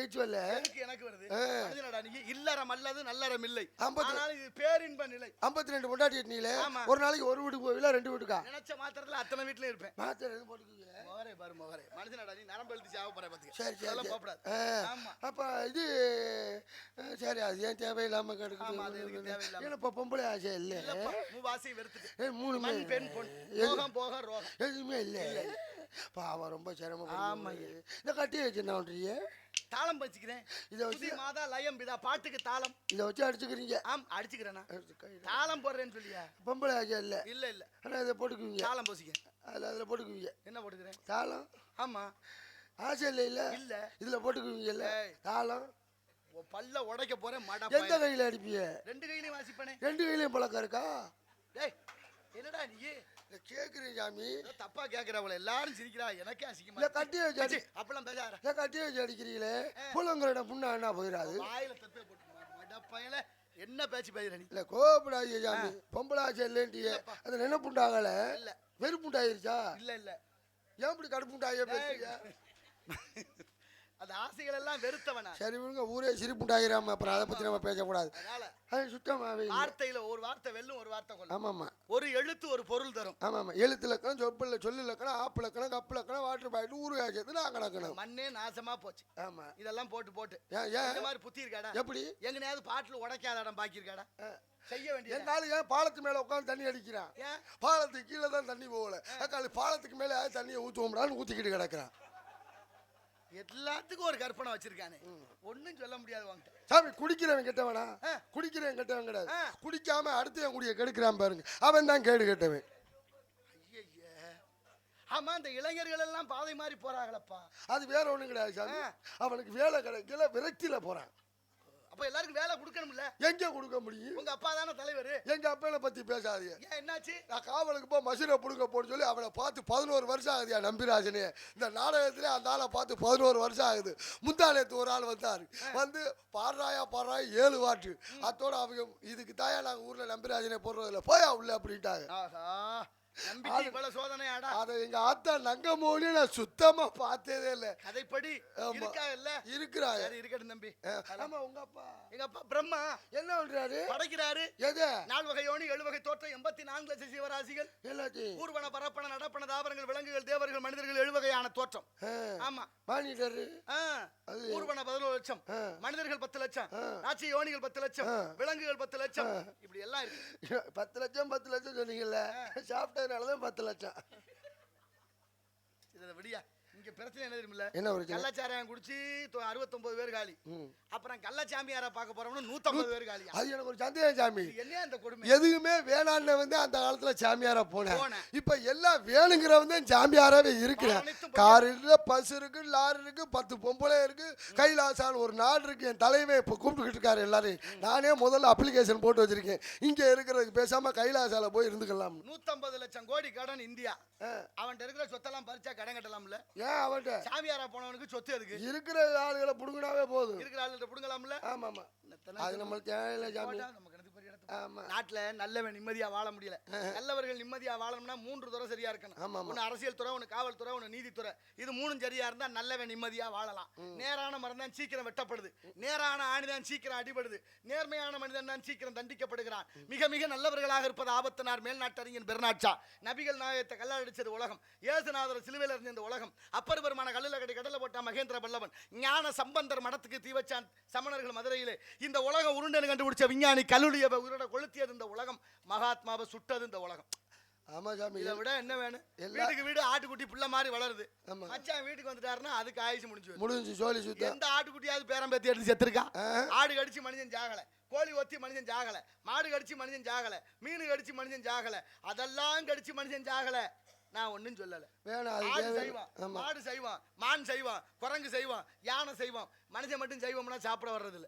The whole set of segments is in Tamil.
நகைச்சுவை இல்ல எனக்கு வருது. மனிதனடா நீ இல்லறம் அல்லது நல்லறம் இல்லை. ஆனால் இது பேரின்ப நிலை. 52 பொண்டாட்டி நீல ஒரு நாளைக்கு ஒரு வீட்டுக்கு போவில 2 வீட்டுக்கா? நினைச்ச மாத்திரத்துல அத்தனை வீட்லயும் இருப்பேன். மாத்திரை எதுவும் போட்டுக்குவீங்க? மோரே பாரு மோரே. மனிதனடா நீ நரம்பு எழுதி சாவ போற பாத்துக்க. சரி அதெல்லாம் போப்படாது. ஆமா. அப்ப இது சரி அது ஏன் தேவையில்லாம கிடக்குது? ஆமா அது எனக்கு தேவையில்லாம. ஏன்னா இப்ப பொம்பளை ஆசை இல்ல. இல்லப்பா மூவாசி வெறுத்துட்டு. 3 மண் பெண் பொன். போக ரோகம். எதுவுமே இல்ல. பாவம் ரொம்ப சிரமப்படுது. ஆமா இந்த கட்டி வச்சு என்ன பண்றீங்க? தாளம் வச்சுக்கிறேன். இத வச்சு மாதா லயம் பிதா பாட்டுக்கு தாளம். இத வச்சு அடிச்சுக்கிறீங்க? ஆம் அடிச்சுக்கிறேனா? தாளம் போடுறேன்னு சொல்லியா? பொம்பளை ஆசை இல்ல. இல்ல ஆனா இத போட்டுக்குவீங்க. தாளம் போசிக்க. அதுல போட்டுக்குவீங்க. என்ன போட்டுக்கிறேன்? தாளம். ஆமா. ஆசை இல்ல. இதுல போட்டுக்குவீங்கல்ல தாளம். பல்ல உடைக்க போறேன் மட. எந்த கையில அடிப்பீங்க? 2 கையிலயும் வாசிப்பனே. 2 கையிலயும் பழக்கம் இருக்கா? டேய் என்னடா நீ கேக்குறீ சாமி? தப்பா கேக்குறவள எல்லாரும் சிரிக்கிறா எனக்கே அசிங்கமா. இல்ல கட்டி வச்சு அப்பலாம் பேசாத. இல்ல கட்டி வச்சு அடிக்கிறீங்களே புள்ளங்கறட புண்ணா என்ன போயிராது? வாயில தப்பே போட்டு மட பையல என்ன பேச்சு பேசுற நீ? இல்ல கோபப்படாதீங்க சாமி. பொம்பளை ஆசை இல்லன்றியே அது நினைப்புண்டாகல. இல்ல வெறுப்புண்டாயிருச்சா? இல்ல ஏன் இப்படி கடுப்புண்டாயே பேசுறீங்க? அது ஆசைகள் எல்லாம் வெறுத்தவனா? சரி விடுங்க ஊரே சிரிப்புண்டாயிராம அப்புறம் அதை பத்தி நம்ம பேசக்கூடாது. அது சுத்தமாவே வார்த்தையில ஒரு வார்த்தை வெல்லும் ஒரு வார்த்தை கொல்லும். ஆமாமா ஒரு எழுத்து ஒரு பொருள் தரும். ஆமாமா எழுத்து இலக்கணம் சொற்பில்ல சொல்லு இலக்கணம் ஆப்பு இலக்கணம் கப்பு இலக்கணம் வாட்டர் பாயிண்ட் ஊரு ஆச்சது நான் கணக்கணும். மண்ணே நாசமா போச்சு. ஆமா இதெல்லாம் போட்டு இந்த மாதிரி புத்தி இருக்காடா? எப்படி எங்கனையாவது பாட்டுல உடைக்காத இடம் பாக்கி இருக்காடா? செய்ய வேண்டிய எங்காலும் ஏன் பாலத்து மேல உட்காந்து தண்ணி அடிக்கிறான்? பாலத்துக்கு கீழே தான் தண்ணி போகல. அக்காலு பாலத்துக்கு மேல தண்ணியை ஊற்றுவோம்டான்னு ஊத்திக்கிட்டு கிடக்குறான். எல்லாத்துக்கும் ஒரு கற்பனை வச்சிருக்கானே ஒன்னும் சொல்ல முடியாது. வாங்க சாமி குடிக்கிறவன் கெட்டவனா? குடிக்கிறவன் கெட்டவன் கிடையாது. குடிக்காம அடுத்த குடிய கெடுக்கிறான் பாருங்க அவன் தான் கேடு கெட்டவன். ஆமா இந்த இளைஞர்கள் எல்லாம் பாதை மாதிரி போறாங்களப்பா. அது வேற ஒண்ணும் கிடையாது சாமி. அவனுக்கு வேலை கிடைக்கல விரக்தியில போறான். அப்ப எல்லாருக்கும் வேலை கொடுக்கணும்ல. எங்க கொடுக்க முடியும்? உங்க அப்பா தானே தலைவர். எங்க அப்பனை பத்தி பேசாதீங்க. ஏன் என்னாச்சு? நான் காவலுக்கு போ மசூரை புடுங்க போன்னு சொல்லி அவனை பார்த்து 11 வருஷம் ஆகுதுயா நம்பிராஜனே. இந்த நாடகத்திலே அந்த ஆளை பார்த்து 11 வருஷம் ஆகுது. முந்தானத்து ஒரு ஆள் வந்தாரு வந்து பாடுறாயா 7 வாட்டு அத்தோட அவங்க இதுக்கு தாயா நாங்க ஊர்ல நம்பிராஜனே போடுறதில்ல போயா உள்ள அப்படின்ட்டாங்க. சோதனை எங்க ஆத்தா நங்கமோனி நான் சுத்தமா பார்த்ததே இல்ல. கதைப்படி இருக்கிறாங்க. இருக்கட்டும் தம்பி. ஆமா உங்க அப்பா எங்க அப்பா பிரம்மா என்ன பண்றாரு? படைக்கிறாரு. எது? 4 வகை யோனி 7 வகை தோற்றம் 84 லட்சம் சிவராசிகள் எல்லாத்தையும் ஊர்வன பரப்பன நடப்பன தாவரங்கள் விலங்குகள் தேவர்கள் மனிதர்கள் 7 வகையான தோற்றம். ஆமா வாணிட்டாரு. ஊர்வன 11 லட்சம் மனிதர்கள் 10 லட்சம் ராட்சி யோனிகள் 10 லட்சம் விலங்குகள் 10 லட்சம் இப்படி எல்லாம் இருக்கு. 10 லட்சம் சொன்னீங்கல்ல சாப்பிட்டதுனாலதான் 10 லட்சம். இத விடியா இங்க பிரச்சனை என்ன தெரியுமில்ல? என்ன பிரச்சனை? கள்ளச்சாராயம் குடிச்சு 69 பேர் காலி. அப்புறம் கள்ளச்சாமியார பார்க்க போறவங்க 150 பேர் காலி. அது எனக்கு ஒரு சந்தேகம் சாமி. என்ன அந்த கொடுமை? எதுவுமே வேணான்னு வந்து அந்த காலத்துல சாமியாரா போனேன். இப்ப எல்லாம் வேணுங்கிறவன் தான் சாமியாராவே இருக்கிறேன். கார் இருக்கு பஸ் இருக்கு லாரி இருக்கு 10 பொம்பளை இருக்கு கைலாசான்னு ஒரு நாடு இருக்கு. என் தலைவன் இப்ப கூப்பிட்டுக்கிட்டு இருக்காரு எல்லாரையும். நானே முதல்ல அப்ளிகேஷன் போட்டு வச்சிருக்கேன். இங்க இருக்கிறதுக்கு பேசாம கைலாசால போய் இருந்துக்கலாம். 150 லட்சம் கோடி கடன் இந்தியா. அவன் இருக்கிற சொத்தெல்லாம் பறிச்சா கடன் கட்டலாம்ல? அவன்கிட்ட சாமியாரா போனவனுக்கு சொத்து எதுக்கு? இருக்கிற ஆளுகளை புடுங்கினாவே போதும். இருக்கிற ஆளுகிட்ட புடுங்கலாம்ல? ஆமா ஆமா அது நம்மளுக்கு தேவையில்லை சாமி. நாட்டுல நல்லவன் நிம்மதியா வாழ முடியல. நல்லவர்கள் நிம்மதியா வாழணும்னா 3 துறை சரியா இருக்கணும். ஒன்னு அரசியல் துறை, ஒன்னு காவல்துறை, ஒன்னு நீதித்துறை. இது 3 சரியா இருந்தா நல்லவன் நிம்மதியா வாழலாம். நேரான மரம் தான் சீக்கிரம் வெட்டப்படுது. நேரான ஆணிதான் சீக்கிரம் அடிபடுது. நேர்மையான மனிதன் தான் சீக்கிரம் தண்டிக்கப்படுகிறான். மிக மிக நல்லவர்களாக இருப்பது ஆபத்தனார் மேல்நாட்டறிஞன் பெர்னாட்ஷா. நபிகள் நாயகத்தை கல்லால் அடிச்சது உலகம். ஏசுநாதர் சிலுவையில் இருந்த இந்த உலகம். அப்பர் பெருமான கல்லில் கட்டி கடலை போட்டா மகேந்திர பல்லவன். ஞான சம்பந்தர் மடத்துக்கு தீ வச்சான் சமணர்கள் மதுரையிலே. இந்த உலகம் உருண்டை கண்டுபிடிச்ச விஞ்ஞானி கல்லூரிய உருட கொளுத்தியது இந்த உலகம். மகாத்மாவை சுட்டது இந்த உலகம். ஆமா சாமி. இதை விட என்ன வேணும்? வீட்டுக்கு வீடு ஆட்டுக்குட்டி புள்ள மாதிரி வளருது. மச்சான் வீட்டுக்கு வந்துட்டாருன்னா அதுக்கு ஆயுசு முடிஞ்சு சோழி சுத்த. எந்த ஆட்டுக்குட்டியாவது பேரம் பேத்தி எடுத்து செத்துருக்கா? ஆடு கடிச்சு மனுஷன் ஜாகல, கோழி ஒத்தி மனுஷன் ஜாகல, மாடு கடிச்சு மனுஷன் ஜாகல, மீன் கடிச்சு மனுஷன் ஜாகல, அதெல்லாம் கடிச்சு மனுஷன் ஜாகல. நான் ஒன்னும் சொல்லல. ஆடு செய்வான், மாடு செய்வான், மான் செய்வான், குரங்கு செய்வான், யானை செய்வான். மனுஷன் மட்டும் செய்வோம்னா சாப்பிட வர்றது இல்ல.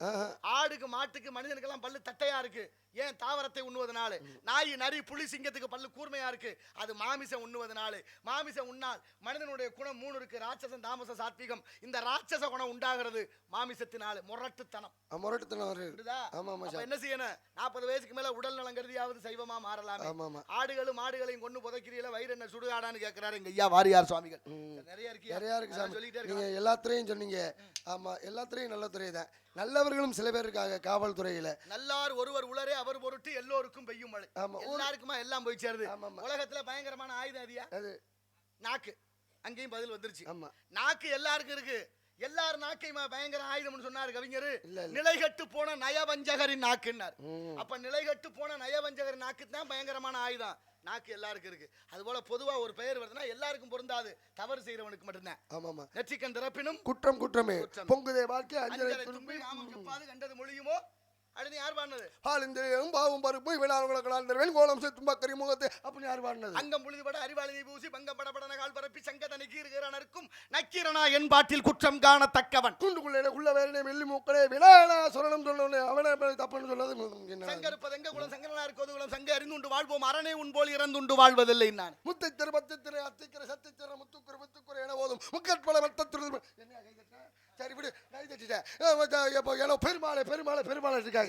ஆடுக்கு மாட்டுக்கு மனிதனுக்கெல்லாம் பல்லு தட்டையா இருக்கு. ஏன்? தாவரத்தை உண்ணுவதனால. நாய் நரி புலி சிங்கத்துக்கு பல்லு கூர்மையா இருக்கு. அது மாமிசம் உண்ணுவதனால. மாமிசம் உண்ணால் மனிதனுடைய குணம் 3 இருக்கு. ராட்சசம் தாமச சாத்விகம். இந்த ராட்சச குணம் உண்டாகிறது மாமிசத்தினால. முரட்டுத்தனம் என்ன செய்யணும்? 40 வயசுக்கு மேல உடல் நலம் கருதியாவது சைவமா மாறலாம். ஆடுகளும் மாடுகளையும் கொண்டு புதைக்கிறீல வயிறு என்ன சுடு சுடுகாடான்னு கேட்கிறாரு எங்க ஐயா வாரியார் சுவாமிகள். நிறைய இருக்கு சாமி. நீங்க எல்லாத்துறையும் சொன்னீங்க. ஆமா, எல்லாத்துறையும் நல்ல துறை தான். நல்லவர்களும் சில பேர் இருக்காங்க காவல்துறையில. நல்லார் ஒருவர் உளரே அவர் பொருட்டு எல்லோருக்கும் பெய்யும் மழை. எல்லாருக்குமா எல்லாம் போய் சேருது. உலகத்துல பயங்கரமான ஆயுதம் அதியா நாக்கு. அங்கேயும் பதில் வந்துருச்சு. நாக்கு எல்லாருக்கும் இருக்கு. எல்லாரும் நாக்கையும் பயங்கர ஆயுதம்னு சொன்னாரு கவிஞர். நிலைகட்டு போன நயவஞ்சகரின் நாக்குன்னார். அப்ப நிலைகட்டு போன நயவஞ்சகரின் நாக்கு தான் பயங்கரமான ஆயுதம். நாக்கு எல்லாருக்கும் இருக்கு. அது போல பொதுவா ஒரு பெயர் வருதுன்னா எல்லாருக்கும் பொருந்தாது. தவறு செய்யறவனுக்கு மட்டும்தான். ஆமாமா. நெற்றிக்கண் திறப்பினும் குற்றம் குற்றமே பொங்குதே வாழ்க்கை அஞ்சரை துன்பி நாமம் செப்பாது கண்டது மொழியுமோ. அடுத்து யார் பாடுனது? பாலிந்திரியும் பாவும் பருப்பு வினாவுலகளால் கோலம் தும்பக்கரி முகத்தை அப்படி யார் பாடுனது? அங்கம் புழுதிபட அறிவாளியை பூசி பங்கப்பட படன கால் பரப்பி சங்கதனை கீறுகிறனருக்கும் நக்கீரனா என் பாட்டில் குற்றம் காணத்தக்கவன். குண்டுக்குள்ளே உள்ள வேறனே வெள்ளி மூக்களே வினானா சொல்லணும் சொல்லணும் அவனே தப்புன்னு சொன்னது. சங்கருப்பதெங்க குலம் சங்கரனா இருக்கோது குலம் சங்க அறிந்துண்டு வாழ்வோம் அரணே உன் போல் இறந்துண்டு வாழ்வதில்லை. நான் முத்தித்திரு பத்தித்திரு அத்திக்கிற சத்தித்திர முத்துக்குறு முத்துக்குறு என போதும் முக்கற்பல மத்தத்திரு என்ன கைதட்ட சரி விடு கை தட்டிட்டேன். இப்போ ஏனோ பெருமாளை பெருமாளை பெருமாளை இருக்காங்க.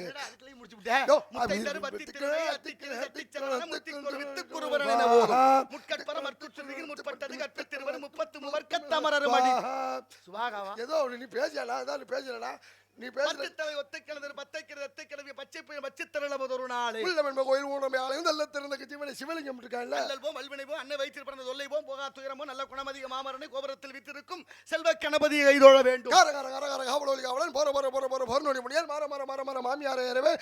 ஏதோ நீ பேசலா அதான் பேசலடா நீ பேசுறது ஒத்தைக்கிழது பத்தைக்கிறது அத்தைக்கிழவி பச்சை பச்சைத்தரளவது ஒரு நாள் உள்ளவன் கோயில் ஊனமே ஆலயம் நல்ல திறந்த ஜீவனை சிவலிங்கம் இருக்காங்கல்ல அல்லல்போம் அல்வினைபோம் அன்னை வயிற்றில் பிறந்த தொல்லைபோம் போகா துயரமோ நல்ல குணமதிக மாமரனை கோபுரத்தில் வித்திருக்கும் செல்வ கணபதியை கைதோழ வேண்டும். கார கார கார கார காவலோலி காவலன் போற போற போற போற போர்னோடி முடியால் மாற மாற மாற மாற மாமியாரே ஏறவே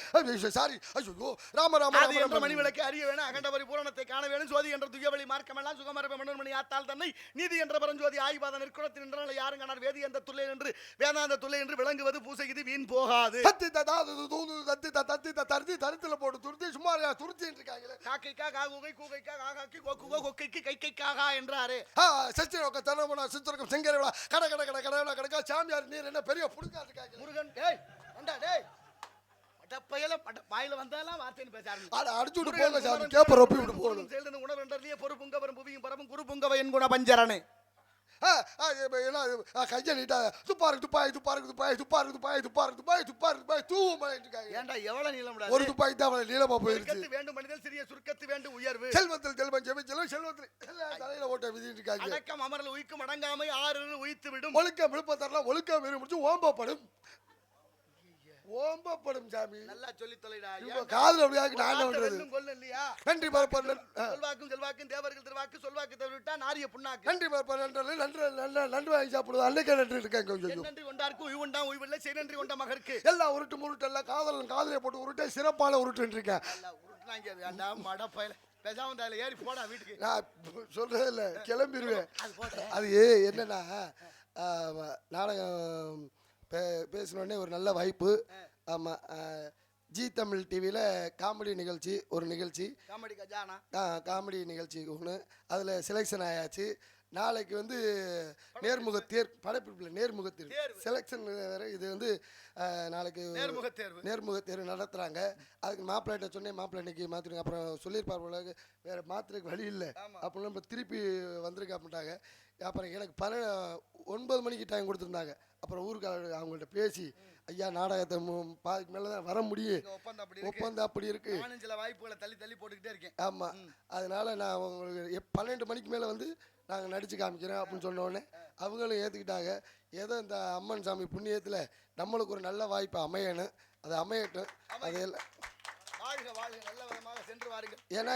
சாரி ஐயோ ராம ராம அது என்ற மணி விளக்கு அறிய வேணும் அகண்டவரி பூரணத்தை காண வேணும் சோதி என்ற துயவழி மார்க்கமெல்லாம் சுகமரப மன்னன்மணி ஆத்தால் தன்னை நீதி என்ற பரஞ்சோதி ஆய்வாத நிற்குணத்தில் நின்றால் யாரும் காணார் வேதி என்ற துள்ளை என்று வேதாந்த துள்ளை என்று விளங்குவது பூசை இது வீண் போகாது. தத்தி தத்தாது தூது தத்தி தத்தி தத்தி தரித்துல போட்டு துருத்தி சும்மா துருத்திட்டு இருக்காங்களே. காக்கைக்கா காகுகை கூகைக்கா காகாக்கி கோக்குகோ கொக்கைக்கு கைக்கைக்காகா என்றாரே. சச்சி நோக்க தனமனா சித்திரக்கம் செங்கரவளா கட கட கட கடவளா கடக்கா சாமியார் நீர் என்ன பெரிய புடுங்கா இருக்காங்க. முருகன் டேய் வந்தா டேய் மடப்பையில வாயில வந்தாலாம் வார்த்தைன்னு பேச ஆரம்பிச்சு அடிச்சு விட்டு போங்க சாமி கேப்ப ரொப்பி விட்டு போணும். சேர்ந்து உணர்வு என்றறிய பொறுப்புங்க வரும் புவியும் பரமும் குருபுங்கவ என் குண பஞ்சரணே. கையை நீட்டா துப்பாரு துப்பாய் துப்பாரு துப்பாய் துப்பாரு துப்பாய் துப்பாரு துப்பாய் துப்பாரு துப்பாய் தூவ ஏன்டா எவ்வளவு நீளம் ஒரு துப்பாய் தான் அவளை நீளமா போயிருச்சு. வேண்டும் மனிதல் சிறிய சுருக்கத்து வேண்டும் உயர்வு செல்வத்தில் செல்வம் செல்வம் செல்வத்தில் தலையில ஓட்ட விதிட்டு இருக்காங்க. அடக்கம் அமரல் உயிக்கும் அடங்காமை ஆறு உயித்து விடும் ஒழுக்கம் விழுப்பத்தரலாம் ஒழுக்கம் முடிச்சு ஓம்பப்படும் ஓம்பப்படும் சாமி நல்லா சொல்லி தொலைடா. இப்போ காதுல அப்படியே நான் பண்றது கொல்ல இல்லையா நன்றி பார்ப்போம் செல்வாக்கும் செல்வாக்கும் தேவர்கள் திருவாக்கு சொல்வாக்கு தவிர்த்தா நாரிய புண்ணாக்கு நன்றி பார்ப்போம் நன்றி வாங்கி சாப்பிடுவோம் அன்னைக்கு நன்றி இருக்காங்க. நன்றி கொண்டாருக்கு உய்வுண்டா உய்வில்லை செய் நன்றி கொண்ட மகருக்கு எல்லாம் உருட்டு முருட்டு எல்லாம் காதலை போட்டு உருட்டே சிறப்பான உருட்டு இருக்கேன். உருட்டுனாங்க வேண்டாம் மடப்பையில பேசாம இருந்தால ஏறி போடா வீட்டுக்கு நான் சொல்றதே இல்லை கிளம்பிடுவேன். அது என்னன்னா நாடகம் பேசினோடனே ஒரு நல்ல வாய்ப்பு. ஆமாம் ஜி தமிழ் டிவியில் காமெடி நிகழ்ச்சி ஒரு நிகழ்ச்சி காமெடி நிகழ்ச்சி ஒன்று அதில் செலெக்ஷன் ஆயாச்சு. நாளைக்கு வந்து நேர்முக படப்பிடிப்பில் நேர்முக தேர்வு செலெக்ஷன் வேறு. இது வந்து நாளைக்கு நேர்முக தேர்வு நடத்துகிறாங்க. அதுக்கு மாப்பிள்ளைகிட்ட சொன்னேன் மாப்பிள்ளை இன்னைக்கு மாற்றிடுங்க அப்புறம் சொல்லியிருப்பார் போல வேறு மாற்றுறதுக்கு வழி இல்லை அப்படின்னு இப்போ திருப்பி வந்திருக்க அப்படின்ட்டாங்க. அப்புறம் எனக்கு 9 மணிக்கு டைம் கொடுத்துருந்தாங்க. அப்புறம் ஊருக்காரர் அவங்கள்ட்ட பேசி ஐயா நாடகத்தை பாதிக்கு மேலே தான் வர முடியும் ஒப்பந்தம் அப்படி இருக்கு சில வாய்ப்புகளை தள்ளி தள்ளி போட்டுக்கிட்டே இருக்கேன். ஆமாம் அதனால நான் உங்களுக்கு 12 மணிக்கு மேலே வந்து நாங்கள் நடித்து காமிக்கிறேன் அப்படின்னு சொன்னோடனே அவங்களும் ஏற்றுக்கிட்டாங்க. ஏதோ இந்த அம்மன் சாமி புண்ணியத்தில் நம்மளுக்கு ஒரு நல்ல வாய்ப்பு அமையணும் அது அமையட்டும். அது நல்ல விதமாக சென்று வாருங்கள். ஏன்னா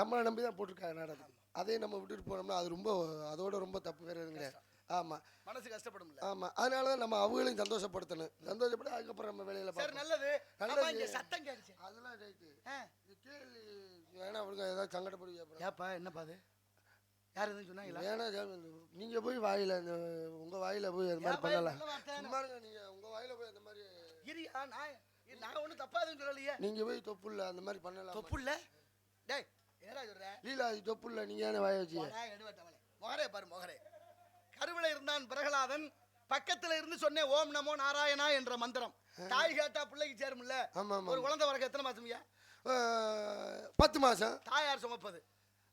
நம்மளை நம்பி தான் போட்டிருக்காங்க நாடகம். அதே நம்ம விட்டுட்டு போனோம்னா அது ரொம்ப அதோட ரொம்ப தப்பு வேறு எதுவும் கிடையாது. ஆமாம் மனசு கஷ்டப்படும். ஆமாம் அதனால தான் நம்ம அவங்களையும் சந்தோஷப்படுத்தணும். சந்தோஷப்பட்டு அதுக்கப்புறம் நம்ம வேலையில் பார்க்கணும். நல்லது நல்லது சத்தம் கேட்டுச்சு அதெல்லாம் ரைட்டு. கேள்வி வேணா அவருக்கு ஏதாவது சங்கடப்படுவீங்க ஏப்பா என்னப்பா அது யார் எதுவும் சொன்னாங்களா? ஏன்னா நீங்கள் போய் வாயில் இந்த உங்கள் வாயில் போய் அது மாதிரி பண்ணலாம். நீங்கள் உங்கள் வாயில் போய் அந்த மாதிரி இரியா நான் ஒன்றும் தப்பா எதுவும் சொல்லலையே. நீங்கள் போய் தொப்புள்ள அந்த மாதிரி பண்ணலாம். தொப்புள்ள டேய் என்னடா சொல்ற லீலா அது தொப்புள்ள நீங்கள் ஏன்னா வாய வச்சு மொகரே பாரு மொகரே. கருவில இருந்தான் பிரகலாதன் பக்கத்துல இருந்து சொன்னேன் ஓம் நமோ நாராயணா என்ற மந்திரம். தாய் கேட்டா பிள்ளைக்கு சேரும்ல. ஒரு குழந்தை வரக்கு எத்தனை மாசம்யா? 10 மாசம். தாயார் சுமப்பது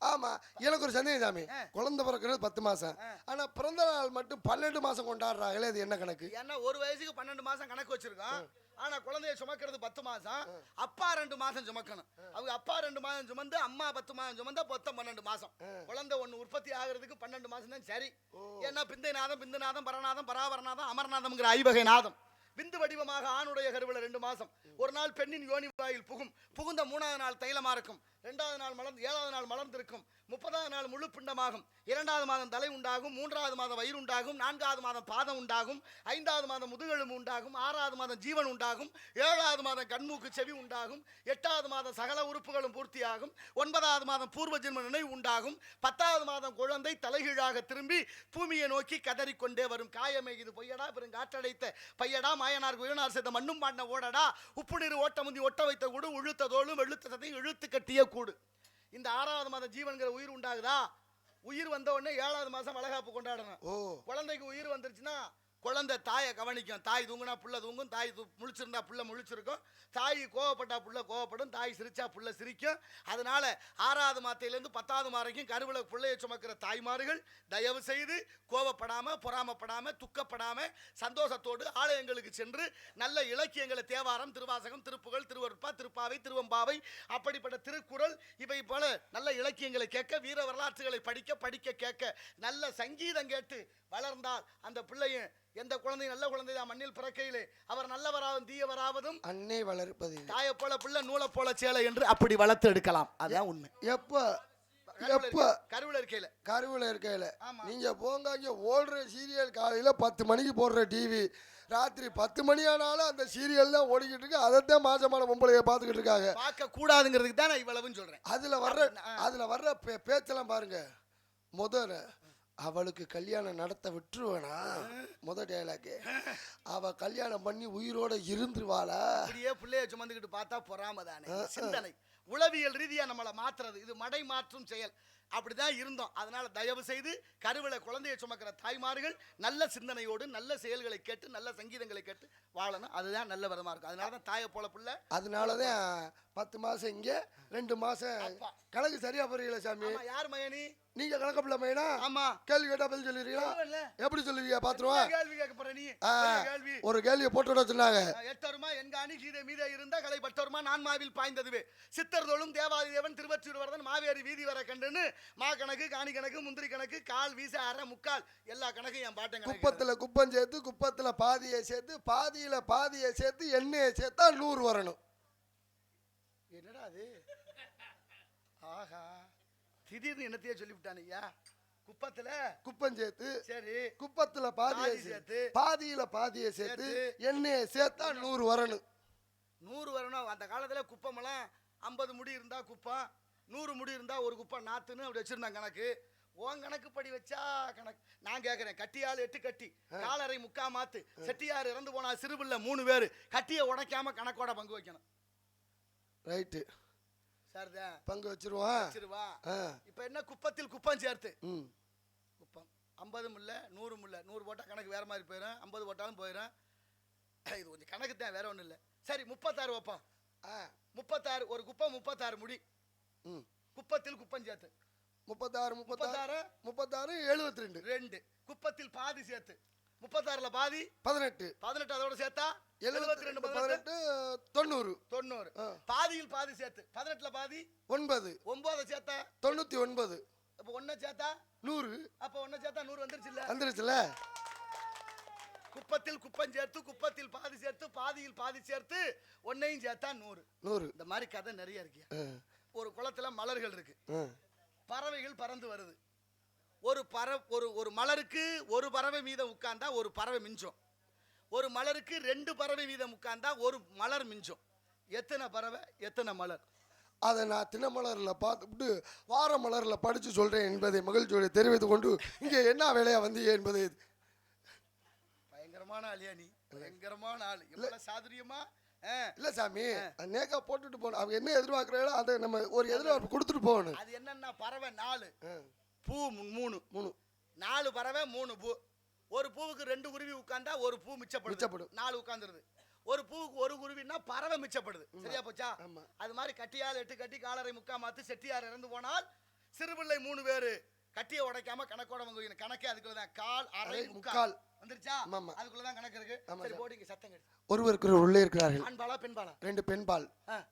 ஆமா எனக்கு ஒரு சந்தேகம் சாமி, குழந்தை பிறக்கிறது 10 மாசம், ஆனா பிறந்த நாள் மட்டும் 12 மாசம் கொண்டாடுறாங்களே, அது என்ன கணக்கு? ஏன்னா ஒரு வயசுக்கு 12 மாசம் கணக்கு வச்சிருக்கோம். ஆனா குழந்தைய சுமக்கிறது 10 மாசம், அப்பா 2 மாசம் சுமக்கணும். அவங்க அப்பா 2 மாசம் சுமந்து அம்மா 10 மாசம் சுமந்தா மொத்தம் 12 மாசம். குழந்தை ஒண்ணு உற்பத்தி ஆகிறதுக்கு 12 மாசம் தான் சரி. ஏன்னா பிந்தை நாதம், பிந்துநாதம், பரநாதம், பராபரநாதம், அமர்நாதம்ங்கிற ஐவகை நாதம். விந்து வடிவமாக ஆணுடைய கருவில 2 மாசம். ஒரு நாள் பெண்ணின் யோனி வாயில் புகுந்த 3வது நாள் தைலமா இருக்கும், 2வது நாள் மலர்ந்து 7வது நாள் மலர்ந்திருக்கும், 30வது நாள் முழு பிண்டமாகும், 2வது மாதம் தலை உண்டாகும், 3வது மாதம் வயிறு உண்டாகும், 4வது மாதம் பாதம் உண்டாகும், 5வது மாதம் முதுகெலும்பு உண்டாகும், 6வது மாதம் ஜீவன் உண்டாகும், 7வது மாதம் கண்மூக்கு செவி உண்டாகும், 8வது மாதம் சகல உறுப்புகளும் பூர்த்தியாகும், 9வது மாதம் பூர்வ ஜென்ம நினைவு உண்டாகும், 10வது மாதம் குழந்தை தலைகீழாக திரும்பி பூமியை நோக்கி கதறிக்கொண்டே வரும். காயமே இது பொய்யடா பெருங்காற்றடைத்த பையடா மாயனார் குயனார் செய்த மண்ணும் பாடின ஓடடா உப்பு நீர் ஓட்ட முந்தி ஒட்ட வைத்த கூடு உழுத்த தோளும் வெளுத்த சதையும் இழுத்து கட்டிய கூடு. இந்த 6வது மாதம் ஜீவன்கிற உயிர் உண்டாகுதா, உயிர் வந்த உடனே 7வது மாசம் வளகாப்பு கொண்டாடணும். குழந்தைக்கு உயிர் வந்துருச்சுன்னா குழந்தை தாயை கவனிக்கும். தாய் தூங்குனா புள்ள தூங்கும், தாய் முழிச்சிருந்தா புள்ள முழிச்சிருக்கும், தாய் கோவப்பட்டா புள்ள கோவப்படும், தாய் சிரிச்சா புள்ள சிரிக்கும். அதனால 6வது மாதத்திலிருந்து 10வது மாதம் வரைக்கும் கருவில புள்ளையை சுமக்கிற தாய்மார்கள் தயவு செய்து கோவப்படாம, பொறாமப்படாம, துக்கப்படாம சந்தோஷத்தோடு ஆலயங்களுக்கு சென்று நல்ல இலக்கியங்களை, தேவாரம், திருவாசகம், திருப்புகழ், திருவருட்பா, திருப்பாவை, திருவம்பாவை, அப்படிப்பட்ட திருக்குறள் இவை போல நல்ல இலக்கியங்களை கேட்க, வீர வரலாற்றுகளை படிக்க கேட்க, நல்ல சங்கீதம் கேட்டு வளர்ந்தால் அந்த பிள்ளையும் எந்த குழந்தை நல்ல குழந்தை தான் மண்ணில் பிறக்கையிலே அவர் நல்லவராகவும் தீயவராவதும் அன்னை வளர்ப்பது தாயை போல பிள்ளை நூலை போல சேலை என்று அப்படி வளர்த்து எடுக்கலாம். அதான் உண்மை. கருவில இருக்கையில நீங்க போங்க, இங்க ஓடுற சீரியல் காலையில 10 மணிக்கு போடுற டிவி, ராத்திரி 10 மணி ஆனாலும் அந்த சீரியல் தான் ஓடிக்கிட்டு இருக்கு. அதைத்தான் மாசமான பொம்பளைய பாத்துக்கிட்டு இருக்காங்க. பார்க்க கூடாதுங்கிறதுக்கு தான் நான் இவ்வளவுன்னு சொல்றேன். அதுல வர்ற பேச்செல்லாம் பாருங்க. முதல்ல அவளுக்கு கல்யாணம் நடத்த விட்டுருவேனா, டயலாக், அவ கல்யாணம் பண்ணி உயிரோட இருந்துருவாளா, அப்படியே பிள்ளைய சுமந்துக்கிட்டு பார்த்தா பொறாம தானே சிந்தனை. உளவியல் ரீதியா நம்மளை மாத்துறது இது மடை மாற்றும் செயல். அப்படிதான் இருந்தோம். அதனால தயவு செய்து கருவில குழந்தையை சுமக்கிற தாய்மார்கள் நல்ல சிந்தனையோடு நல்ல செயல்களை கேட்டு நல்ல சங்கீதங்களை கேட்டு வாழணும். அதுதான் நல்ல விதமா இருக்கும். அதனாலதான் தாயை போல பிள்ளை. அதனாலதான் 10 மாசம் இங்க 2 மாசம் கணக்கு சரியா புரியல சாமி. யார் மயனி? நீங்க கணக்கு பிள்ளை மையனா? ஆமா. கேள்வி கேட்டா பதில் சொல்லிடுறீங்களா? எப்படி சொல்லுவீங்க பாத்துருவா? கேள்வி கேட்க போற நீ. கேள்வி ஒரு கேள்வியை போட்டு விட சொன்னாங்க. எட்டருமா என்காணி கீதை மீதே இருந்தா கலை பட்டருமா நான் மாவில் பாய்ந்ததுவே சித்தர் தோளும் தேவாதி தேவன் திருவச்சூர் வரதன் மாவேரி வீதி வர கண்டுன்னு மா கணக்கு, காணி கணக்கு, முந்திரி கணக்கு, கால் வீச அரை முக்கால் எல்லா கணக்கும் என் பாட்டன். குப்பத்துல குப்பம் சேர்த்து, குப்பத்துல பாதியை சேர்த்து, பாதியில பாதியை சேர்த்து, எண்ணெயை சேர்த்தா 100 வரணும். என்னடா அது? ஆஹா, திடீர்னு என்னத்தையே சொல்லிவிட்டான் ஐயா. குப்பத்துல குப்பம் சேர்த்து, சரி, குப்பத்துல பாதியை சேர்த்து, பாதியில பாதியை சேர்த்து, எண்ணெயை சேர்த்தா 100 வரணும். 100 வரணும். அந்த காலத்துல குப்பமெல்லாம் 50 முடி இருந்தா குப்பம், 100 முடி இருந்தா ஒரு குப்பம் நாத்துன்னு அப்படி வச்சிருந்தாங்க கணக்கு. உன் கணக்கு படி வச்சா கணக்கு. நான் கேட்கறேன், கட்டியால் 8 கட்டி, காலரை முக்கா மாத்து, செட்டியார் இறந்து போனா சிறுபிள்ள 3 பேரு, கட்டியை உடைக்காம கணக்கோட பங்கு வைக்கணும். ரைட்டு, சரிதான், பங்கு வச்சிருவான். இப்ப என்ன குப்பத்தில் குப்பம் சேர்த்து குப்பம் 50 இல்ல 100 இல்ல, 100 போட்டா கணக்கு வேற மாதிரி போயிடும், 50 போட்டாலும் போயிடும். இது கொஞ்சம் கணக்கு தான், வேற ஒண்ணும் இல்ல. சரி 36 வைப்போம். 36 ஒரு குப்பம் 36 முடி. குப்பத்தில் குப்பம் சேர்த்து 36 72 2 குப்பத்தில் பாதி சேர்த்து 36ல பாதி 18 அதோட சேர்த்தா 72 18 90 பாதியில் பாதி சேர்த்து 18ல பாதி 9 சேர்த்தா 99. அப்ப 1 சேர்த்தா 100. அப்ப 1 சேர்த்தா 100 வந்துருச்சுல. குப்பத்தில் குப்பம் சேர்த்து, குப்பத்தில் பாதி சேர்த்து, பாதியில் பாதி சேர்த்து, 1ஐயும் சேர்த்தா 100. இந்த மாதிரி கதை நிறைய இருக்கு. ஒரு குளத்துல மலர்கள் இருக்கு, பறவைகள் பறந்து வருது. ஒரு மலருக்கு ஒரு பறவை மீதம் உட்கார்ந்தா ஒரு பறவை மிஞ்சும், ஒரு மலருக்கு 2 பறவை மீதம் உட்கார்ந்தா ஒரு மலர் மிஞ்சும். எத்தனை பறவை எத்தனை மலர்? அதை நான் தினமலர்ல பார்த்துட்டு வார மலர்ல படிச்சு சொல்றேன் என்பதை மகிழ்ச்சியோடு தெரிவித்துக் கொண்டு இங்கே என்ன வேலையா வந்தீங்க என்பதை. பயங்கரமான ஆளியா நீ, பயங்கரமான ஆள். எவ்வளவு சாதுரியமா. இல்ல சாமி, நேக்கா போட்டுட்டு போகணும். அவங்க என்ன எதிர்பார்க்கறாங்களோ அதை நம்ம ஒரு எதிர்பார்ப்பு கொடுத்துட்டு போகணும். அது என்னன்னா பறவை 4, பூ 3. 4 பறவை 3 பூ. ஒரு பூவுக்கு 2 குருவி உட்கார்ந்தா ஒரு பூ மிச்சப்படும், 4 உட்கார்ந்துருது. ஒரு பூவுக்கு ஒரு குருவின்னா பறவை மிச்சப்படுது. சரியா போச்சா? அது மாதிரி கட்டியால் 8 கட்டி, காலரை முக்கா மாத்து, செட்டியார் இறந்து போனால் சிறுபிள்ளை 3 பேரு கட்டிய உடைக்காம கணக்கோட வந்து கணக்கே அதுக்குள்ளதான் கால் அரை முக்கால் வந்துருச்சா அதுக்குள்ளதான் கணக்கு இருக்கு. சரி போடுங்க சத்தம் கேட்டு. ஒருவருக்கு உள்ளே இருக்கிறார்கள். ஆண்பாலா பெண்பாலா? 2 பெண்பால்.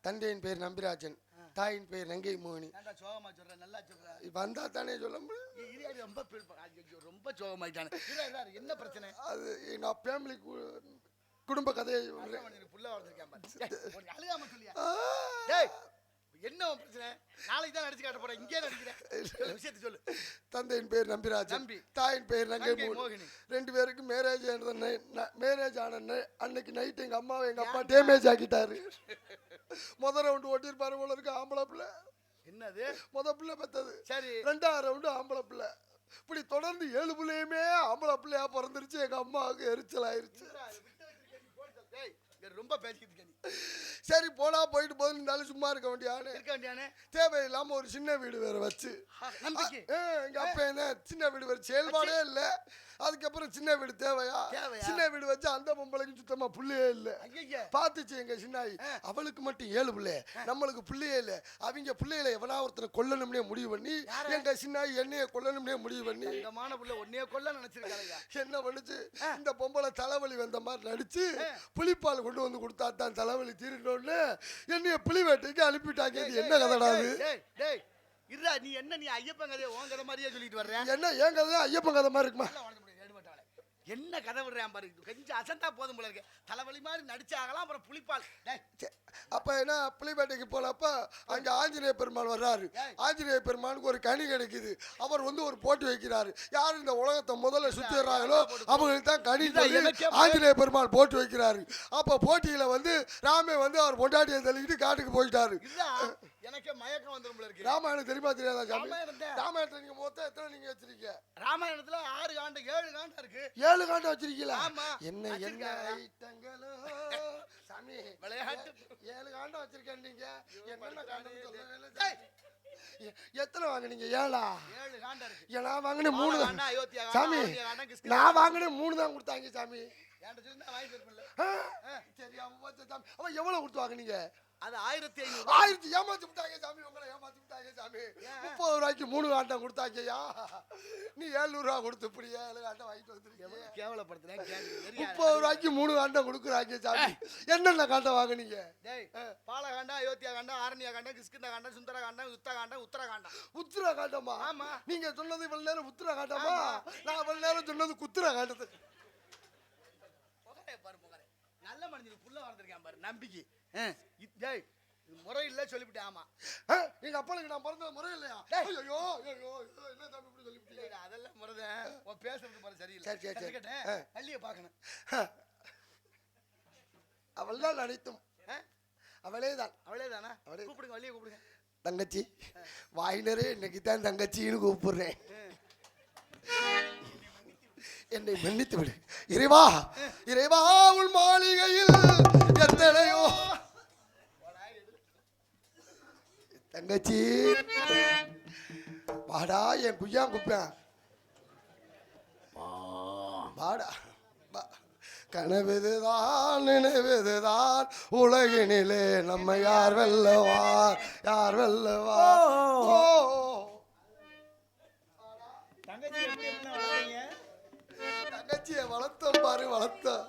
தந்தையின் பேர் நம்பிராஜன், தாயின் பேர் நங்கை மோகினி. சோகமா சொல்ற நல்லா சொல்ற வந்தா தானே சொல்ல முடியும். ரொம்ப ரொம்ப சோகமாயிட்டானே. என்ன பிரச்சனை? அது நான் ஃபேமிலி குடும்ப கதையை புள்ள வளர்ந்துருக்கேன் பாரு. அழுகாம சொல்லியா? டேய் என்ன பிரச்சனை? நாளைக்கு தான் நடிச்சு காட்ட போறேன். இங்கே நடிக்கிறேன். விஷயத்தை சொல்லு. தந்தையின் பேர் நம்பிராஜன், தாயின் பேர் நங்கை மோகினி. 2 பேருக்கு மேரேஜ் ஆன அன்னைக்கு நைட் எங்க அம்மாவை எங்க அப்பா டேமேஜ் ஆக்கிட்டாரு. முதல் ரவுண்டு ஓட்டிருப்பாரு போல இருக்கு ஆம்பளை பிள்ளை. என்னது? முதல் பிள்ளை பெத்தது. சரி 2ஆவது ரவுண்டு ஆம்பளை பிள்ளை. இப்படி தொடர்ந்து 7 பிள்ளையுமே ஆம்பளை பிள்ளையா பிறந்துருச்சு. எங்க அம்மாவுக்கு எரிச்சல் ஆயிருச்சு. ரொம்ப பேசிக்கிட்டு சரி போனா போயிட்டு போது இருந்தாலும் சும்மா இருக்க வேண்டியானே தேவையில்லாம ஒரு சின்ன வீடு வேற வச்சு எங்க அப்பா என்ன சின்ன வீடு வேற செயல்பாடே இல்ல. அதுக்கப்புறம் சின்ன வீடு தேவையா? சின்ன வீடு வச்சு அந்த பொம்பளைக்கு சுத்தமா புள்ளையே இல்ல. பாத்துச்சு எங்க சின்னாயி. அவளுக்கு மட்டும் 7 பிள்ளை, நம்மளுக்கு பிள்ளையே இல்ல. அவங்க பிள்ளைகளை எவனா ஒருத்தனை கொல்லணும்னே முடிவு பண்ணி எங்க சின்னாயி என்னைய கொல்லணும்னே முடிவு பண்ணி என்ன பண்ணுச்சு, இந்த பொம்பளை தலைவலி வந்த மாதிரி நடிச்சு புளிப்பால் கொண்டு வந்து கொடுத்தா தான் தலைவலி தீரணும்னு என்னைய புளி வேட்டைக்கு அனுப்பிட்டாங்க. இது என்ன கதைடாது? இருடா நீ என்ன நீ ஐயப்பன் கதையை உன் கதை மாதிரியே சொல்லிட்டு வர்ற? என்ன ஏன் கதை ஐயப்பன் கதை மாதிரி இருக்குமா? என்ன கதை விடுறேன் பாரு. கொஞ்சம் அசந்தா போதும் போல இருக்கு. தலைவலி மாதிரி நடிச்சாகலாம். அப்புறம் புளிப்பால். அப்ப என்ன புலிவேட்டைக்கு போனப்ப அங்க ஆஞ்சநேய பெருமாள் வர்றாரு. ஆஞ்சநேய பெருமானுக்கு ஒரு கனி கிடைக்குது. அவர் வந்து ஒரு போட்டி வைக்கிறாரு. யாரு இந்த உலகத்தை முதல்ல சுத்திடுறாங்களோ அவங்களுக்கு தான் கனி ஆஞ்சநேய பெருமாள் போட்டி வைக்கிறாரு. அப்ப போட்டியில வந்து ராமே வந்து அவர் பொண்டாட்டியை தள்ளிக்கிட்டு காட்டுக்கு போயிட்டாரு. எனக்கு மயக்கம் வந்துரும் போல இருக்கு. ராமாயணம் தெரியுமா தெரியாதா? ராமாயணத்தை நீங்க மொத்தம் எத்தனை நீங்க வச்சிருக்கீங்க? ராமாயணத்துல 6 காண்டம் 7 காண்டம் இருக்கு. 7 காண்டம் வச்சிருக்கீங்களா? என்ன என்ன ஐட்டங்களோ சாமி விளையாட்டு 7 காண்டம் வச்சிருக்கேன். நீங்க என்ன காண்டம் சொல்லவே எத்தனை வாங்குனீங்க? 7 காண்டம் இருக்கு. நான் வாங்கினேன் 3 சாமி. நான் வாங்கினேன் 3 தான் கொடுத்தாங்க சாமி. அவன் எவ்வளவு கொடுத்து வாங்கினீங்க? அது 1500. 1000 ஏமாத்தி விட்டாங்க சாமி. உங்களை ஏமாத்தி விட்டாங்க சாமி. 30 ரூபாய்க்கு 3 காண்டம் கொடுத்தாங்கய்யா. நீ 700 ரூபா கொடுத்து இப்படி 7 காண்டம் வாங்கிட்டு வந்துருக்கீங்க. கேவலப்படுத்துறேன். 30 ரூபாய்க்கு 3 காண்டம் கொடுக்குறாங்க சாமி. என்னென்ன காண்டம் வாங்குனீங்க? பால காண்டம், அயோத்தியா காண்டம், ஆரண்யா காண்டம், கிஷ்கிந்தா காண்டம், சுந்தர காண்டம், யுத்த காண்டம், உத்தர காண்டம். உத்தர காண்டமா? ஆமா. நீங்க சொன்னது இவ்வளவு நேரம் உத்தர காண்டமா? நான் இவ்வளவு நேரம் சொன்னது குத்துர காண்டத்தை. நல்ல மனிதனுக்கு புள்ள வளர்ந்துருக்கேன் பாரு. நம்பிக்கை முறை இல்ல சொல்லிவிட்டேன். ஆமா எங்க அப்பனுக்கு நான் பிறந்த முறை இல்லையா? ஐயோ ஐயோ என்ன தம்பி இப்படி சொல்லிவிட்டீங்க? அதெல்லாம் முறைதான். உன் பேசுறது பாரு சரியில்லை. சரி பள்ளியை பார்க்கணும். அவள் தான் அனைத்தும். அவளேதானா? கூப்பிடுங்க, வள்ளியை கூப்பிடுங்க. தங்கச்சி வாயினரே இன்னைக்கு தான் தங்கச்சின்னு கூப்பிடுறேன். என்னை மன்னித்து விடு இறைவா. இறைவா உள் மாளிகையில் எத்தனையோ தங்கச்சி வாடா என் குய்யா குப்பேன் வாடா. கனவுதுதான் நினைவுதுதான் உலகினிலே நம்ம யார் வெல்லவார் யார் வெல்லவார். தங்கச்சியை வளர்த்தோம் பாரு வளர்த்தோம்.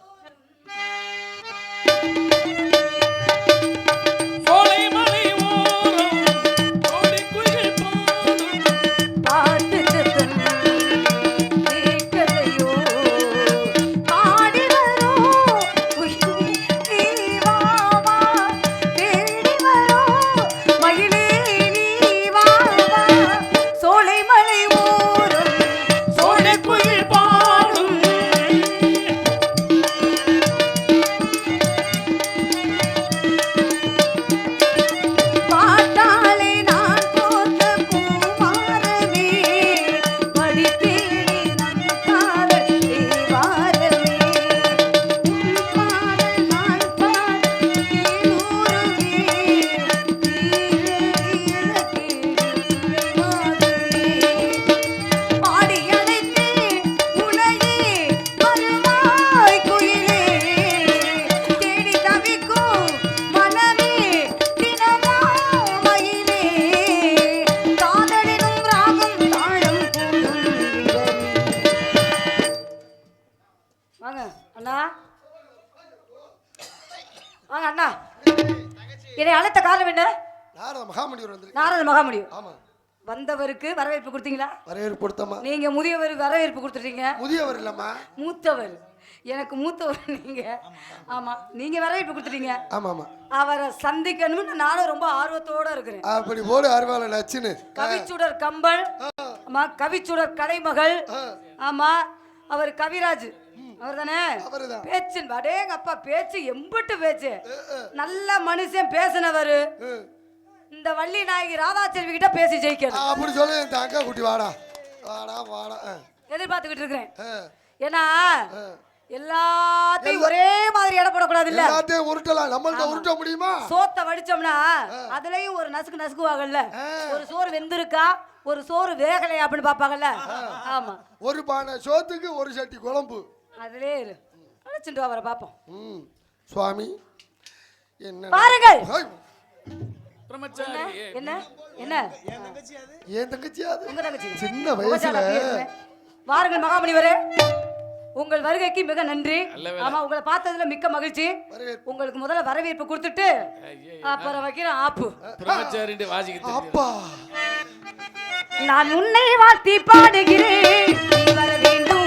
வாங்க அண்ணா. என்னை அழைத்த காரணம் என்ன? நாரத மகாமணிவர் வந்து. நாரத மகாமணிவர். ஆமா. வந்தவருக்கு வரவேற்பு கொடுத்தீங்களா? வரவேற்பு கொடுத்தமா. நீங்க முதியவருக்கு வரவேற்பு கொடுத்துட்டீங்க. முதியவர் இல்லம்மா, மூத்தவர். எனக்கு மூத்தவர் நீங்க. ஆமா, நீங்க வரவேற்பு கொடுத்துட்டீங்க. ஆமா ஆமா. அவரை சந்திக்கணும்னு நானும் ரொம்ப ஆர்வத்தோட இருக்கிறேன். அப்படி போடு அருவாள நச்சுன்னு. கவிச்சுடர் கம்பன், ஆமா, கவிச்சுடர் கலைமகள், ஆமா, அவர் கவிராஜ், அவர் தானே? பேச்சு அடேங்க அப்பா, பேச்சு எம்பிட்டு பேச்சு, நல்ல மனுஷன் பேசினவரு. இந்த வள்ளி நாயகி ராதாச்செல்வி கிட்ட பேசி ஜெயிக்கணும். அப்படி சொல்லு. இந்த அக்கா குட்டி வாடா வாடா வாடா. எதிர்பார்த்துக்கிட்டு இருக்கிறேன். ஏன்னா எல்லாத்தையும் ஒரே மாதிரி எடை போடக்கூடாது இல்ல. எல்லாத்தையும் உருட்டலாம், நம்மள்ட்ட உருட்ட முடியுமா? சோத்தை வடிச்சோம்னா அதுலயும் ஒரு நசுக்கு நசுக்குவாங்கல்ல. ஒரு சோறு வெந்திருக்கா, ஒரு சோறு வேகலையா அப்படின்னு பாப்பாங்கல்ல. ஆமா, ஒரு பானை சோத்துக்கு ஒரு சட்டி குழம்பு. அதுலயே இரு, அழைச்சிட்டு அவரை பாப்போம். சுவாமி என்ன பாருங்கள். என்ன என்ன என் தங்கச்சி அது? உங்க தங்கச்சி சின்ன வயசுல. வாருங்கள் மகாமணிவரே, உங்கள் வருகைக்கு மிக நன்றி. ஆமா, உங்களை பார்த்ததுல மிக்க மகிழ்ச்சி. உங்களுக்கு முதல்ல வரவேற்பு கொடுத்துட்டு அப்புறம் வைக்கிறேன் ஆப்பு. அப்பா, நான் உன்னை வாழ்த்தி பாடுகிறேன், நீ வர வேண்டும்.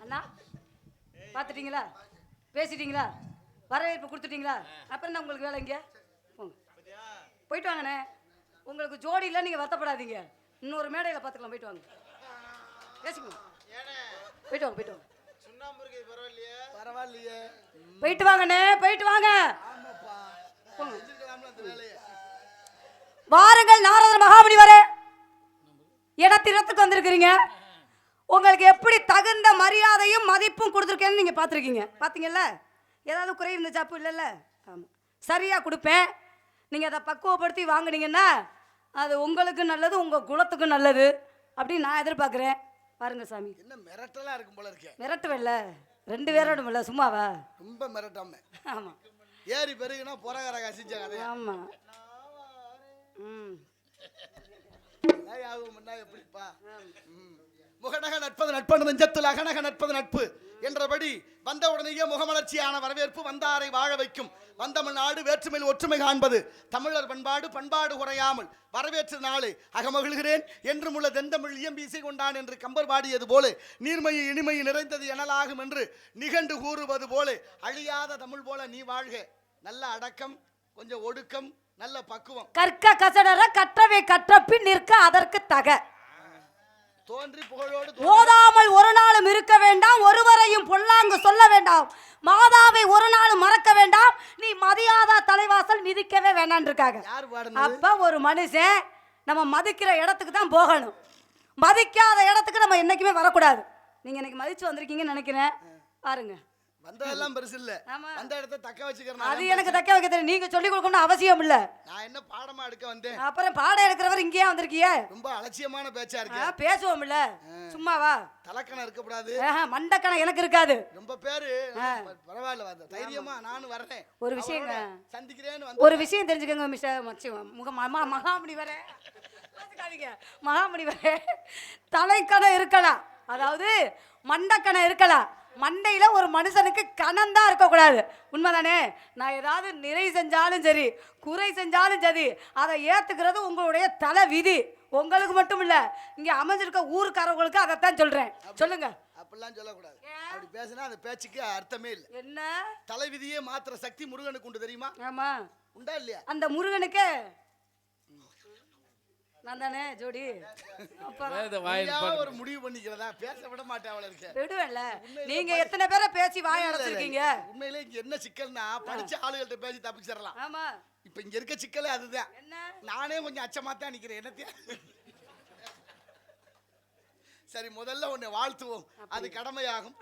அண்ணா பார்த்துட்டீங்களா, பேசிட்டீங்களா, வரவேற்பு கொடுத்துட்டீங்களா, அப்புறம் என்ன உங்களுக்கு வேலை? இங்கே போயிட்டு வாங்கண்ணே. உங்களுக்கு ஜோடி இல்லை, நீங்கள் வருத்தப்படாதீங்க. இன்னொரு மேடையில் பார்த்துக்கலாம். போயிட்டு வாங்க, பேசிக்கணும். போயிட்டு வாங்க, போயிட்டு வாங்க. பரவாயில்லையே, போயிட்டு வாங்கண்ணே, போயிட்டு வாங்க. வாருங்கள் நாரதர் மகாமுனிவரே, இடத்திற்கு வந்திருக்கிறீங்க. உங்களுக்கு எப்படி தகுந்த மரியாதையும் மதிப்பும் கொடுத்துருக்கேன்னு நீங்கள் பார்த்துருக்கீங்க. பார்த்தீங்கல்ல, ஏதாவது குறை இருந்துச்சாப்பு இல்லைல்ல? ஆமாம், சரியாக கொடுப்பேன். நீங்கள் அதை பக்குவப்படுத்தி வாங்கினீங்கன்னா அது உங்களுக்கு நல்லது, உங்கள் குலத்துக்கும் நல்லது அப்படின்னு நான் எதிர்பார்க்குறேன். பாருங்க சாமி, என்ன மிரட்டலாம் இருக்கும் போல இருக்கே. மிரட்டுவல்ல, 2 பேரோடும் இல்லை, சும்மாவா? ரொம்ப மிரட்டாம. ஆமாம், ஏறி பெருகுனா பொறகார கசிச்ச கதை. ஆமாம். எப்படிப்பா முகநக நட்பது நட்பு நெஞ்சத்தில் அகநக நட்பது நட்பு என்றபடி வந்த உடனேயே முகமலர்ச்சியான வரவேற்பு வந்தாரை வாழ வைக்கும். வந்தமிழ் நாடு வேற்றுமையில் ஒற்றுமை காண்பது தமிழர் பண்பாடு, பண்பாடு குறையாமல் வரவேற்ற நாளை அகமகிழ்கிறேன் என்றும் உள்ள தெந்தமிழ் இயம்பி இசை கொண்டான் என்று கம்பர் பாடியது போல நீர்மையை இனிமையை நிறைந்தது எனலாகும் என்று நிகண்டு கூறுவது போல அழியாத தமிழ் போல நீ வாழ்க. நல்ல அடக்கம், கொஞ்சம் ஒடுக்கம், நல்ல பக்குவம். கற்க கசடர கற்றவை கற்றபின் நிற்க அதற்கு தக. தோன்றி புகழோடு ஓதாமல் ஒரு நாளும் இருக்க வேண்டாம், ஒருவரையும் பொல்லாங்கு சொல்ல வேண்டாம், மாதாவை ஒரு நாளும் மறக்க வேண்டாம், நீ மதியாத தலைவாசல் மிதிக்கவே வேண்டாம் இருக்காங்க. அப்ப ஒரு மனுஷன் நம்ம மதிக்கிற இடத்துக்கு தான் போகணும், மதிக்காத இடத்துக்கு நம்ம என்னைக்குமே வரக்கூடாது. நீங்க இன்னைக்கு மதிச்சு வந்திருக்கீங்கன்னு நினைக்கிறேன். பாருங்க, வந்ததெல்லாம் பெருசு இல்ல, அந்த இடத்தை தக்க வச்சுக்கிறேன். அது எனக்கு தக்க வைக்க தெரியும், நீங்க சொல்லி கொடுக்கணும்னு அவசியம் இல்ல. நான் என்ன பாடமா எடுக்க வந்தேன்? அப்புறம் பாடம் எடுக்கிறவர் இங்கேயே வந்திருக்கிய. ரொம்ப அலட்சியமான பேச்சா இருக்கு. பேசுவோம்ல, சும்மாவா? தலக்கணம் இருக்கக்கூடாது, மண்டக்கணம் எனக்கு இருக்காது. ரொம்ப பேரு பரவாயில்ல, வந்த தைரியமா நானும் வரேன். ஒரு விஷயம் சந்திக்கிறேன்னு ஒரு விஷயம் தெரிஞ்சுக்கோங்க மிஸ்டர் மகாமுனிவரே, மகாமுனிவரே, தலைக்கணம் இருக்கலாம், அதாவது மண்டக்கணம் இருக்கலாம், மண்டையில ஒரு மனுஷனுக்கு கணம் தான் இருக்கக்கூடாது. உண்மைதானே? நான் ஏதாவது நிறை செஞ்சாலும் சரி, குறை செஞ்சாலும் சரி, அதை ஏத்துக்கிறது உங்களுடைய தலை விதி. உங்களுக்கு மட்டும் இல்ல, இங்க அமைஞ்சிருக்க ஊருக்காரங்களுக்கு அதைத்தான் சொல்றேன். சொல்லுங்க. அப்படிலாம் சொல்லக்கூடாது. அப்படி பேசினா அந்த பேச்சுக்கு அர்த்தமே இல்லை. என்ன? தலை விதியே மாத்திர சக்தி முருகனுக்கு உண்டு, தெரியுமா? ஆமா, உண்டா இல்லையா? அந்த முருகனுக்கு நான் தானே ஜோடி. ஒரு முடிவு பண்ணிக்கிறதா? பேச விட மாட்டேன் அவள இருக்க. விடுவேன்ல. நீங்க எத்தனை பேரை பேசி வாய் அடைச்சிருக்கீங்க? உண்மையிலே இங்க என்ன சிக்கல்னா, படிச்ச ஆளுகள்ட்ட பேசி தப்பிச்சிடலாம். ஆமா, இப்ப இங்க இருக்க சிக்கலே அதுதான். என்ன? நானே கொஞ்சம் அச்சமா தான் நிக்கிறேன். என்னத்தையா? சரி, முதல்ல உன்னை வாழ்த்துவோம், அது கடமையாகும்.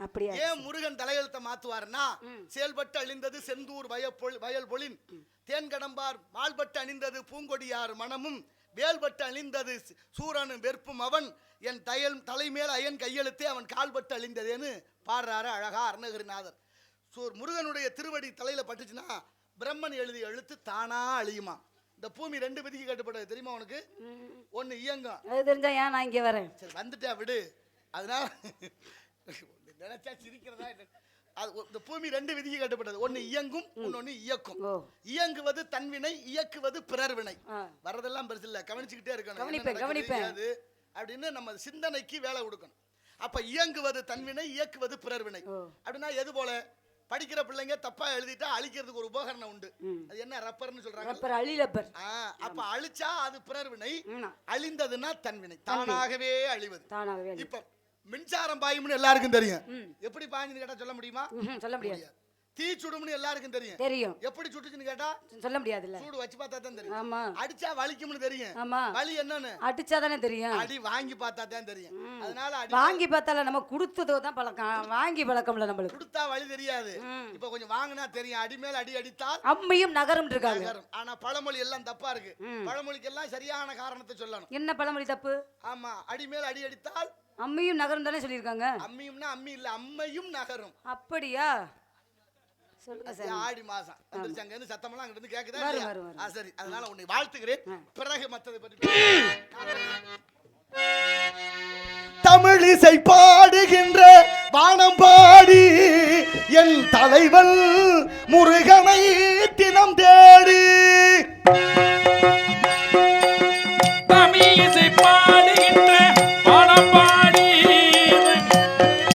ஏன் முருகன் தலையெழுத்த மாத்துவாருன்னா, செயல்பட்டு அழிந்தது செந்தூர் வயல் பொலின், தேன்கடம்பார் மால்பட்டு அணிந்தது பூங்கொடியார் மனமும், வேல்பட்டு அழிந்தது சூரனும் வெறுப்பும் அவன், என் தலைமேல் அயன் கையெழுத்தே அவன் கால்பட்டு அழிந்ததேன்னு பாடுறாரு அழகா அருணகிரிநாதர். முருகனுடைய திருவடி தலையில பட்டுச்சுன்னா பிரம்மன் எழுதிய எழுத்து தானா அழியுமா. இந்த பூமி 2 விதிக்கு கட்டுப்பட்டது, தெரியுமா உனக்கு? ஒன்னு இயங்கும். அது தெரிஞ்சா ஏன் நான் இங்க வரேன்? சரி, வந்துட்டா விடு. அதனால நினைச்சா சிரிக்கிறதா? இந்த பூமி 2 விதிக்கு கட்டுப்பட்டது. ஒன்னு இயங்கும், இன்னொன்னு இயக்கும். இயங்குவது தன்வினை, இயக்குவது பிறர் வினை. வரதெல்லாம் பெருசு இல்ல, கவனிச்சுக்கிட்டே இருக்கணும் அப்படின்னு நம்ம சிந்தனைக்கு வேலை கொடுக்கணும். அப்ப இயங்குவது தன்வினை, இயக்குவது பிறர் வினை. அப்படின்னா எது போல? படிக்கிற பிள்ளைங்க தப்பா எழுதிட்டா அழிக்கிறதுக்கு ஒரு உபகரணம் உண்டு. அது என்ன? ரப்பர்னு சொல்றாங்க. அப்ப அழிச்சா அது பிறர் வினை, அழிந்ததுன்னா தன்வினை, தானாகவே அழிவது. இப்ப மின்சாரம் பாயும்னு எல்லாருக்கும் தெரியும். எப்படி பாயும்னு கேட்டா சொல்ல முடியுமா? சொல்ல முடியாது. தீ சுடும்னு எல்லாருக்கும் தெரியும். எப்படி சுட்டுச்சுன்னு கேட்டா சொல்ல முடியாது. சூடு வச்சு பார்த்தா தான் தெரியும். ஆமா. அடிச்சா வலிக்கும்னு தெரியும். ஆமா. வலி என்னன்னு அடிச்சா தானே தெரியும். அடி வாங்கி பார்த்தா தான் தெரியும். அதனால வாங்கி பார்த்தால நம்ம கொடுத்ததோ தான் பழக்கம், வாங்கி பழக்கம்ல நம்மளுக்கு. கொடுத்தா வலி தெரியாது. இப்ப கொஞ்சம் வாங்கினா தெரியும். அடி மேல அடி அடித்தால் அம்மையும் நகரும் இருக்காங்க. ஆனா பழமொழி எல்லாம் தப்பா இருக்கு. பழமொழிக்கு எல்லாம் சரியான காரணத்தை சொல்லணும். என்ன பழமொழி தப்பு? ஆமா, அடி மேல அடி அடித்தால் அம்மையும் நகரும் தானே சொல்லியிருக்காங்க. அம்மியும்னா அம்மி இல்ல, அம்மையும் நகரும். அப்படியா? ஆடி மாசம் அங்க இருந்து சத்தமெல்லாம் அங்க இருந்து கேக்குதா? சரி, அதனால உன்னை வாழ்த்துகிறேன். பிறகு மத்ததை பற்றி தமிழிசை பாடுகின்ற வானம் பாடி என் தலைவன் முருகனை தினம் தேடி